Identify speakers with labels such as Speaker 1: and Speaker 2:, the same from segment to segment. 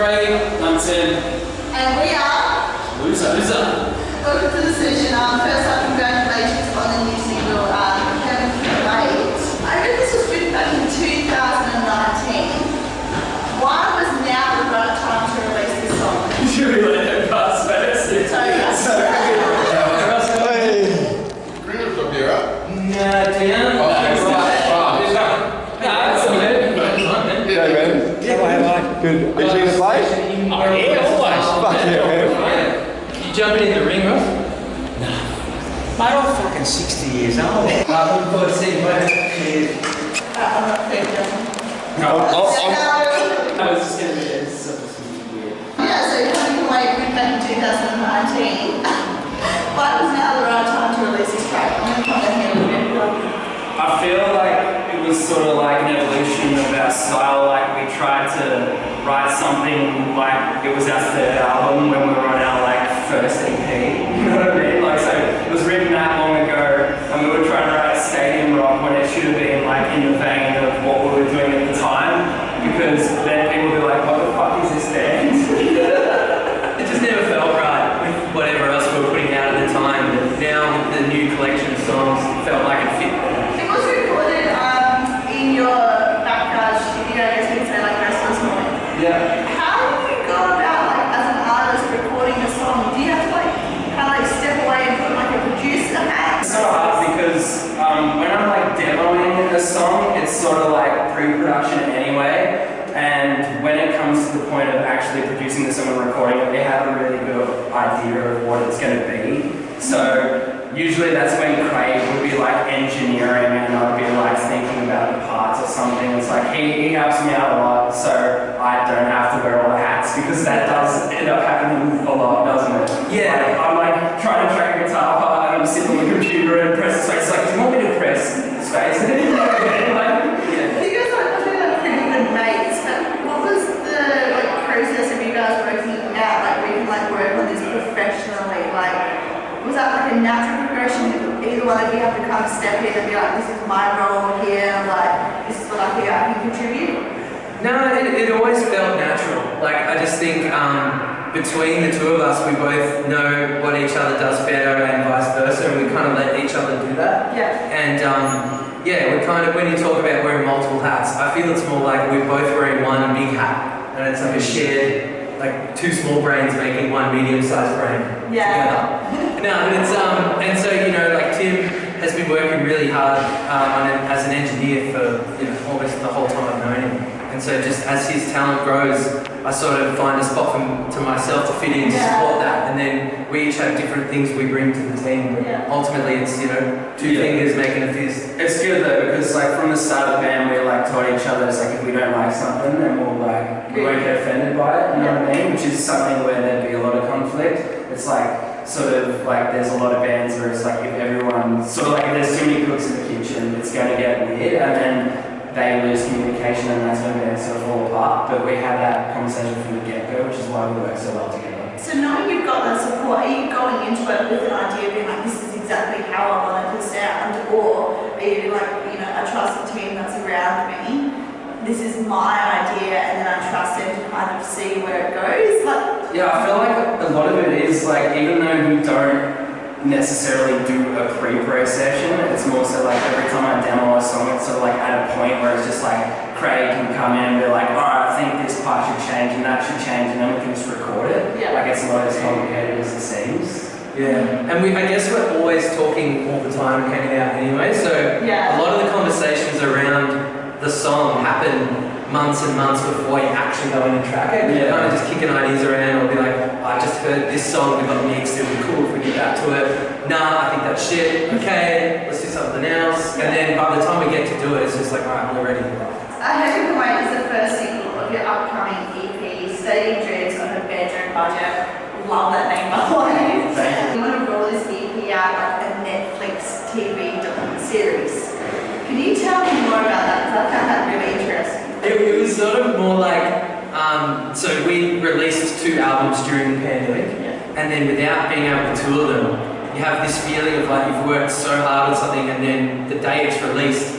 Speaker 1: Craig. I'm Tim.
Speaker 2: And we are
Speaker 1: Loser.
Speaker 2: Welcome to the session. First up, congratulations on the new single, Kevin Wait. I read this was written back in 2019. Why was now the right time to release this song?
Speaker 1: Should we let him pass first?
Speaker 2: Sorry, guys.
Speaker 3: Greenwood's up here, right?
Speaker 1: Nah, Dan.
Speaker 3: Oh,
Speaker 1: That's
Speaker 3: right.
Speaker 1: Nah, it's a bit.
Speaker 3: Yeah, man.
Speaker 4: Good. Are you going to play?
Speaker 1: Oh, yeah, always.
Speaker 4: Fuck yeah, man.
Speaker 1: You jumping in the ring, Ross?
Speaker 5: Mate, I'm fucking 60 years old.
Speaker 1: Looking forward to seeing you later. Cheers.
Speaker 2: I'm not fair,
Speaker 1: No,
Speaker 2: I
Speaker 1: was just going to be something weird.
Speaker 2: Yeah, so Kevin Wait written back in 2019. Why was now the right time to release this track? I'm going to come down here a little bit.
Speaker 1: I feel like it was sort of like an evolution of our style. Like we tried to write something like it was our third album when we were on our like first EP. You know what I mean? Like so, it was written that long ago, and we were trying to write stadium rock when it should have been like in the vein of what we were doing at the time. Because then people would be like, "What the fuck is this band?" It just never felt right with whatever else we were putting out at the time. But now with the new collection of songs, it felt like it fit.
Speaker 2: It was recorded in your backyard studio, I guess we could say, like Restless Morning.
Speaker 1: Yeah.
Speaker 2: How do you go about, like, as an artist recording a song? Do you have to, like, kind of like step away and put like a producer hat?
Speaker 1: It's so hard because when I'm like demoing a song, it's sort of like pre-production anyway. And when it comes to the point of actually producing the song and recording it, we have a really good idea of what it's going to be. So usually that's when Craig would be like engineering and I'd be like thinking about the parts or something. It's like he helps me out a lot, so I don't have to wear all the hats because that does end up happening a lot, doesn't it? Yeah. Like, I'm like trying to track a guitar part and I'm sitting on the computer and press the space. It's like, do you want me to press the space?
Speaker 2: You guys are pretty good mates, but what was the like process of you guys working out? Like, we can like work on this professionally. Like, was that like a natural progression? Either one of you have to kind of step in and be like, this is my role here, like, this is what I think I can contribute?
Speaker 6: No, it always felt natural. Like, I just think between the two of us, we both know what each other does better and vice versa, and we kind of let each other do that.
Speaker 2: Yeah.
Speaker 6: And yeah, we kind of, when you talk about wearing multiple hats, I feel it's more like we're both wearing one big hat, and it's like a shared, like two small brains making one medium-sized brain together. No, but it's and so you know, like Tim has been working really hard as an engineer for almost the whole time I've known him. And so just as his talent grows, I sort of find a spot to myself to fit in to support that. And then we each have different things we bring to the team. But ultimately it's, two fingers making a fist.
Speaker 1: It's good though because like from the start of the band we like told each other it's like if we don't like something then we won't get offended by it, you know what I mean? Which is something where there'd be a lot of conflict. It's like sort of like there's a lot of bands where it's like if everyone sort of like if there's too many cooks in the kitchen it's going to get weird and then they lose communication and that's when bands sort of fall apart. But we had that conversation from the get-go, which is why we work so well together.
Speaker 2: So knowing you've got that support, are you going into it with an idea of being like, this is exactly how I want it to sound? Or are you like, I trust the team that's around me, this is my idea, and then I trust them to kind of see where it goes? Like,
Speaker 1: yeah, I feel like a lot of it is like, even though we don't necessarily do a pre-pro session, it's more so like every time I demo a song, it's sort of like at a point where it's just like Craig can come in and be like, alright, I think this part should change and that should change, and then we can just record it.
Speaker 2: Yeah.
Speaker 1: Like it's not as complicated as it seems.
Speaker 6: Yeah, and I guess we're always talking all the time and hanging out anyway, so a lot of the conversations around the song happen months and months before you actually go in and track it. You're kind of just kicking ideas around, or be like, I just heard this song we got mixed, it would be cool if we get back to it. Nah, I think that's shit. Okay, let's do something else. And then by the time we get to do it, it's just like, alright, we're ready to rock.
Speaker 2: I Hope You Can Wait is the first single of your upcoming EP, Stadium Dreams on a Bedroom Budget. Love that name, by the way. You want to roll this EP out like a Netflix TV series. Can you tell me more about that? Because I found that really interesting.
Speaker 6: It was sort of more like, so we released 2 albums during the pandemic, and then without being able to tour them, you have this feeling of like you've worked so hard on something, and then the day it's released,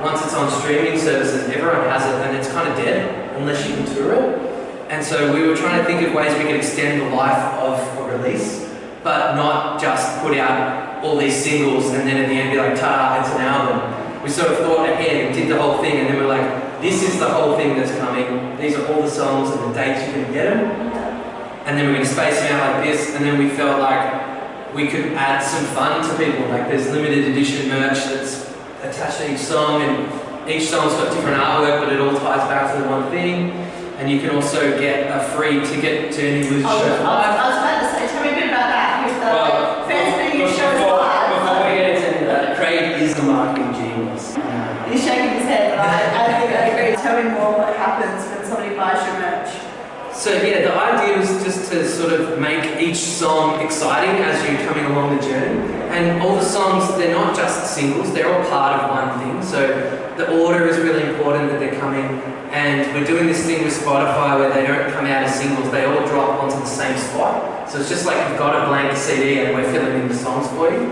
Speaker 6: once it's on streaming services, everyone has it, and it's kind of dead unless you can tour it. And so we were trying to think of ways we could extend the life of a release, but not just put out all these singles and then at the end be like, ta-da, it's an album. We sort of thought ahead and did the whole thing, and then we're like, this is the whole thing that's coming. These are all the songs and the dates you can get them. And then we're going to space them out like this, and then we felt like we could add some fun to people. Like there's limited edition merch that's attached to each song, and each song's got different artwork, but it all ties back to the one thing. And you can also get a free ticket to any Losers show live.
Speaker 2: I was about to say, tell me a bit about that. Who's the fans being your shows live?
Speaker 1: Before we get into that, Craig is the marketing genius.
Speaker 2: He's shaking his head, but I think I agree. Tell me more what happens when somebody buys your merch.
Speaker 6: So yeah, the idea was just to sort of make each song exciting as you're coming along the journey. And all the songs, they're not just singles, they're all part of one thing. So the order is really important that they're coming. And we're doing this thing with Spotify where they don't come out as singles, they all drop onto the same spot. So it's just like you've got a blank CD and we're filling in the songs for you.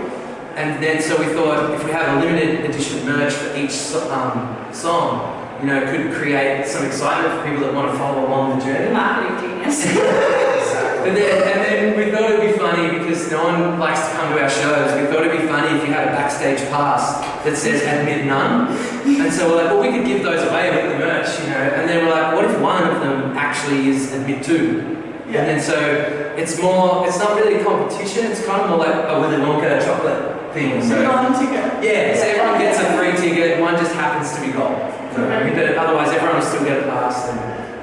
Speaker 6: And then so we thought if we have a limited edition merch for each song, you know, it could create some excitement for people that want to follow along the journey.
Speaker 2: Marketing genius.
Speaker 6: And then we thought it'd be funny because no one likes to come to our shows. We thought it'd be funny if you had a backstage pass that says admit none. And so we're like, well, we could give those away with the merch, you know. And then we're like, what if one of them actually is admit two? Yeah. And then so it's not really a competition. It's kind of more like a Willy Wonka chocolate thing. So yeah, so everyone gets a free ticket. One just happens to be gold. But otherwise, everyone will still get a pass and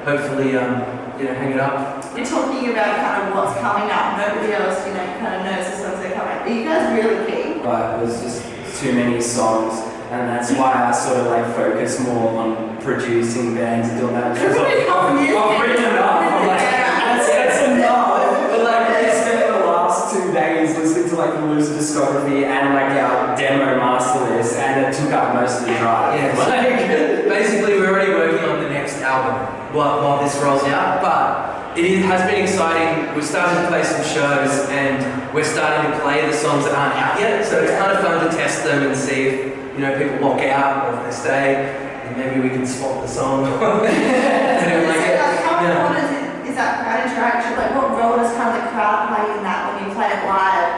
Speaker 6: hopefully, hang it up.
Speaker 2: You're talking about kind of what's coming up. Nobody else, kind of knows the songs that are coming up. Are you guys really keen?
Speaker 1: But there's just too many songs, and that's why I sort of like focus more on producing bands and doing that. Because I've written it up. I'm like, that's enough. But like, I spent the last 2 days listening to like the Loser discography and like our demo master list, and it took up most of the drive.
Speaker 6: Yeah. Basically, we're already working on the next album while this rolls out, but it has been exciting. We're starting to play some shows, and we're starting to play the songs that aren't out yet. So it's kind of fun to test them and see if people walk out or if they stay, and maybe we can swap the song.
Speaker 2: How important is that crowd interaction? Like, what role does kind of the crowd play in that when you play it live?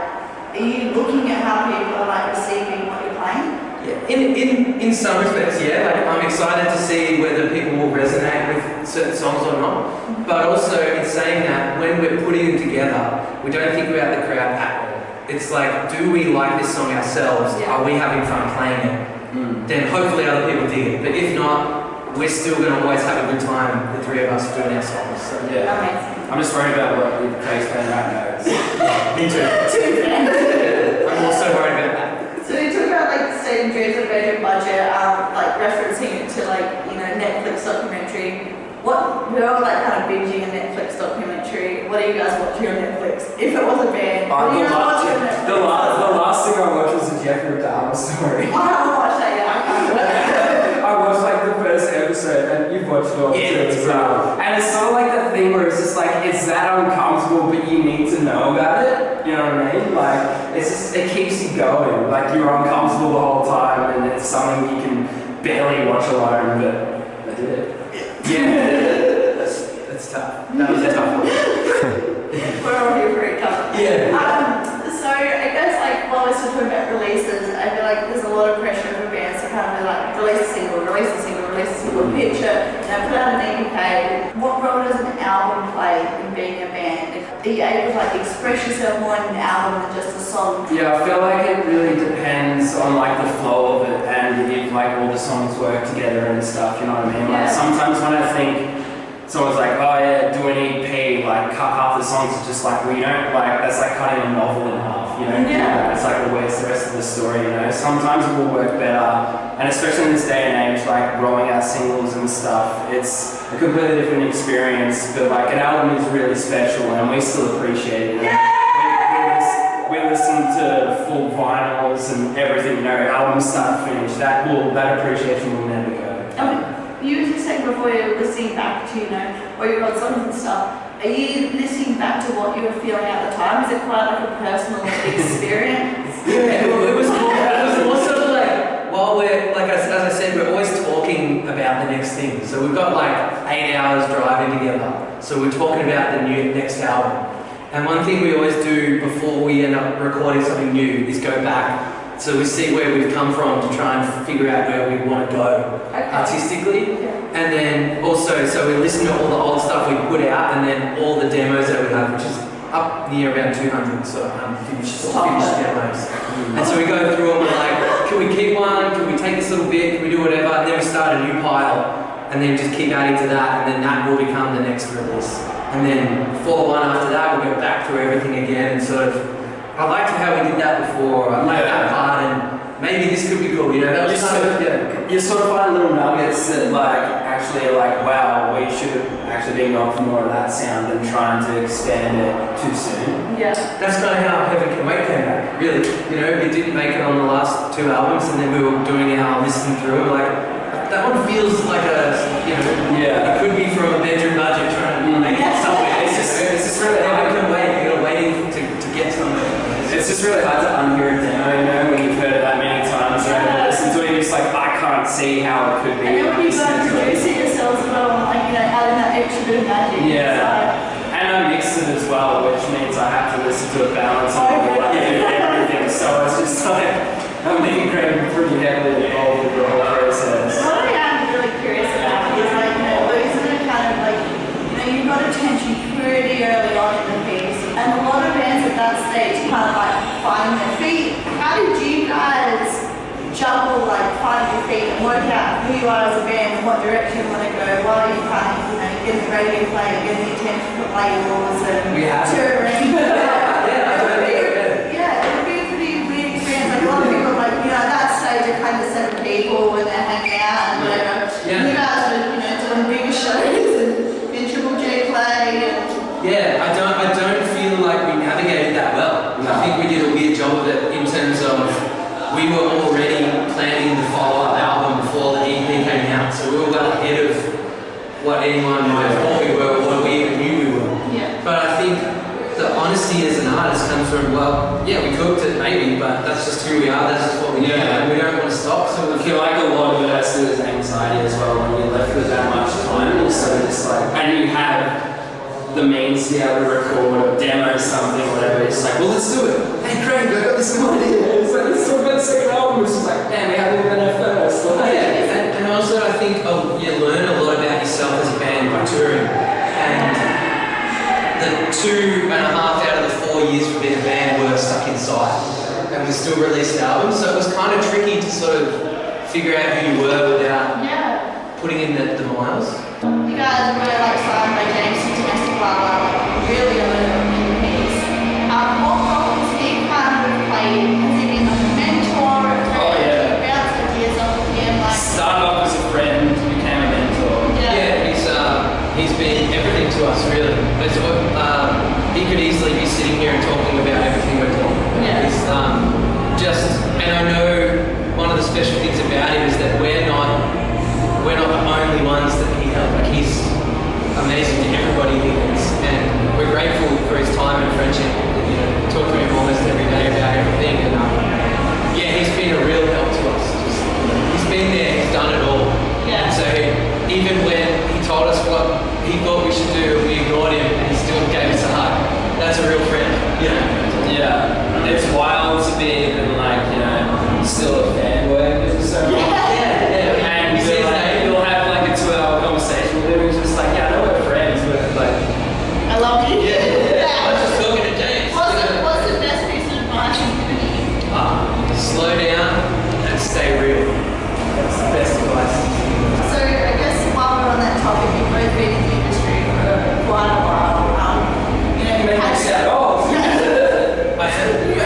Speaker 2: Are you looking at how people are like receiving what you're playing?
Speaker 6: Yeah, in some respects, yeah. Like I'm excited to see whether people will resonate with certain songs or not. But also, in saying that, when we're putting them together, we don't think about the crowd at all. It's like, do we like this song ourselves? Yeah. Are we having fun playing it? Then hopefully other people dig it. But if not, we're still going to always have a good time, the three of us doing our songs. So,
Speaker 1: yeah.
Speaker 2: Amazing.
Speaker 1: I'm just worried about what Craig's playing right now.
Speaker 6: Me too. I'm also worried about that.
Speaker 2: So we talk about like stating dreams and budget, like referencing it to like Netflix documentary. We're all like kind of binging a Netflix documentary. What are you guys watching on Netflix? If it was a band, what are you guys watching on Netflix?
Speaker 1: The last thing I watched was the Jeffrey Dahmer story.
Speaker 2: I haven't watched that yet. I can't.
Speaker 1: I watched like the first episode, and you've watched it all too. And it's sort of like that thing where it's just like it's that uncomfortable, but you need to know about it. You know what I mean? Like it keeps you going. Like you're uncomfortable the whole time, and it's something you can barely watch alone. But I did it. Yeah, that's tough. That was a tough one.
Speaker 2: We're all here for it, tough.
Speaker 6: Yeah.
Speaker 2: So I guess like while we're still talking about releases, I feel like there's a lot of pressure for bands to kind of like release a single, pitch it, put out an EPK. What role does an album play in being a band? Are you able to like express yourself more in an album than just a song?
Speaker 1: Yeah, I feel like it really depends on like the flow of it and if like all the songs work together and stuff, you know what I mean? Like sometimes when I think someone's like, oh yeah, do an EP, like cut half the songs, it's just like, well you don't, like that's like cutting a novel in half, you know?
Speaker 2: Yeah.
Speaker 1: It's like, well where's the rest of the story, you know? Sometimes it will work better, and especially in this day and age, like rolling out singles and stuff, it's a completely different experience, but like an album is really special and we still appreciate it. We listen to full vinyls and everything, you know, albums start to finish, that appreciation will never go.
Speaker 2: You were just saying before you were listening back to, what you wrote songs and stuff, are you listening back to what you were feeling at the time? Is it quite like a personal experience?
Speaker 6: Yeah, it was cool. It was more sort of like, while we're, like as I said, we're always talking about the next thing. So we've got like 8 hours driving together. So we're talking about the next album. And one thing we always do before we end up recording something new is go back. So we see where we've come from to try and figure out where we want to go artistically. And then also, so we listen to all the old stuff we put out and then all the demos that we have, which is up near around 200 sort of finished demos. And so we go through and we're like, can we keep one? Can we take this little bit? Can we do whatever? And then we start a new pile and then just keep adding to that and then that will become the next release. And then for the one after that, we'll go back through everything again and sort of, I liked how we did that before. I like that part and maybe this could be cool, you know? That was kind of,
Speaker 1: you sort of find little nuggets that like actually are like, wow, we should have actually been going for more of that sound than trying to expand it too soon.
Speaker 2: Yeah.
Speaker 6: that's kind of how Heaven Can Wait came back, really. You know, we didn't make it on the last 2 albums and then we were doing our listening through and like, that one feels like a, you know, it could be from a bedroom budget trying to make it somewhere. It's just really hard to wait. You're waiting to get somewhere.
Speaker 1: It's just really hard to unhear a demo, you know, when you've heard it that many times and listen to it, you're just like, I can't see how it could be.
Speaker 2: And then when you go and produce it yourselves as well, like, you know, adding that extra bit of magic.
Speaker 1: Yeah. And I mix it as well, which means I have to listen to a balance and everything. So it's just like, I'm being pretty heavily involved with the whole process.
Speaker 2: What I am really curious about is like, you know, those are the kind of like, you know, you got attention pretty early on in the piece, and a lot of bands at that stage kind of like finding their feet. How did you guys juggle like finding your feet and work out who you are as a band and what direction you want to go while you kind of, you know, getting the radio play, getting the attention for labels and touring? Yeah, it would be a pretty weird experience. Like a lot of people are like, you know, at that stage are kind of 7 people and they're hanging out and whatever. You guys are, you know, doing bigger shows and in Triple J play and
Speaker 6: I don't feel like we navigated that well. I think we did a weird job of it in terms of we were already planning the follow-up album before the EP came out, so we were well ahead of what anyone might have thought we were or what we even knew we were.
Speaker 2: yeah.
Speaker 6: But I think the honesty as an artist comes from, well, yeah, we cooked it maybe, but that's just who we are, that's just what we do, and we don't want to stop. So
Speaker 1: I feel like a lot of it has to do with anxiety as well when you're left with that much time. So just like, and you have the means to be able to record or demo something, whatever. It's like, well, let's do it. Hey, Craig, I got this idea. It's like, let's talk about the second album. It's just like, damn, we haven't even done it first. Like,
Speaker 6: and also I think you learn a lot about yourself as a band by touring. And the 2.5 out of the 4 years we've been a band were stuck inside. And we still released albums, so it was kind of tricky to sort of figure out who you were without putting in the miles.
Speaker 2: You guys were like signed by James to Domestic like really early in the piece. What roles he kind of played? Has he been like a mentor? Bounce ideas off of him? Like,
Speaker 1: started off as a friend, became a mentor.
Speaker 6: He's been everything to us, really. He could easily be sitting here and talking about everything we're talking about. He's and I know one of the special things about him is that we're not the only ones that he helped. Like he's amazing to everybody he meets, and we're grateful for his time and friendship. You know, we talk to him almost every day about everything, and he's been a real help to us. He's been there, he's done it all. And so even when he told us what he thought we should do, we ignored him, and he still gave us a hug. That's a real friend.
Speaker 1: Yeah, it's wild to be even like, you know, still a fanboy of him so much. And you'll have like a 2-hour conversation with him, he's just like, yeah, I know we're friends, but like,
Speaker 2: I love you.
Speaker 6: I was just talking to James.
Speaker 2: What's the best piece of advice you've given you?
Speaker 6: Slow down and stay real. That's the best advice.
Speaker 2: So I guess while we're on that topic, you've both been in the industry for quite a while. You know,
Speaker 1: make me sad off.
Speaker 6: I said,
Speaker 2: you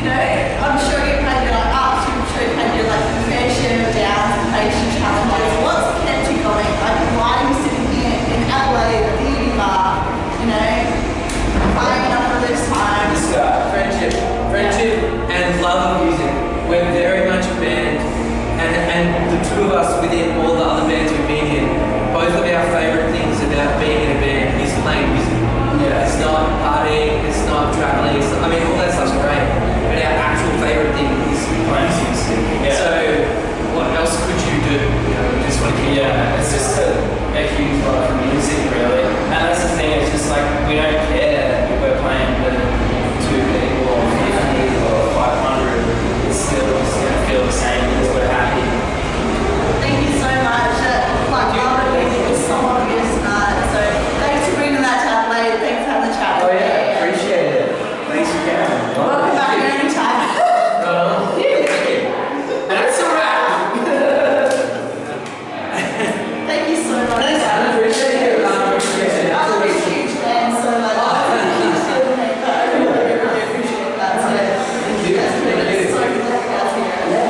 Speaker 2: know, I'm sure you've had your ups, I'm sure you've had your like fair share of downs and patient challenges. What's kept you going? Like, why are you sitting here in Adelaide at the uni bar, you know, buying enough for this time?
Speaker 6: Friendship and love of music. We're very much a band, and the two of us within all the other bands we've been in, both of our favourite things about being in a band is playing music. It's not partying, it's not traveling. I mean, all that stuff's great. But our actual favourite thing is
Speaker 1: Playing music.
Speaker 6: so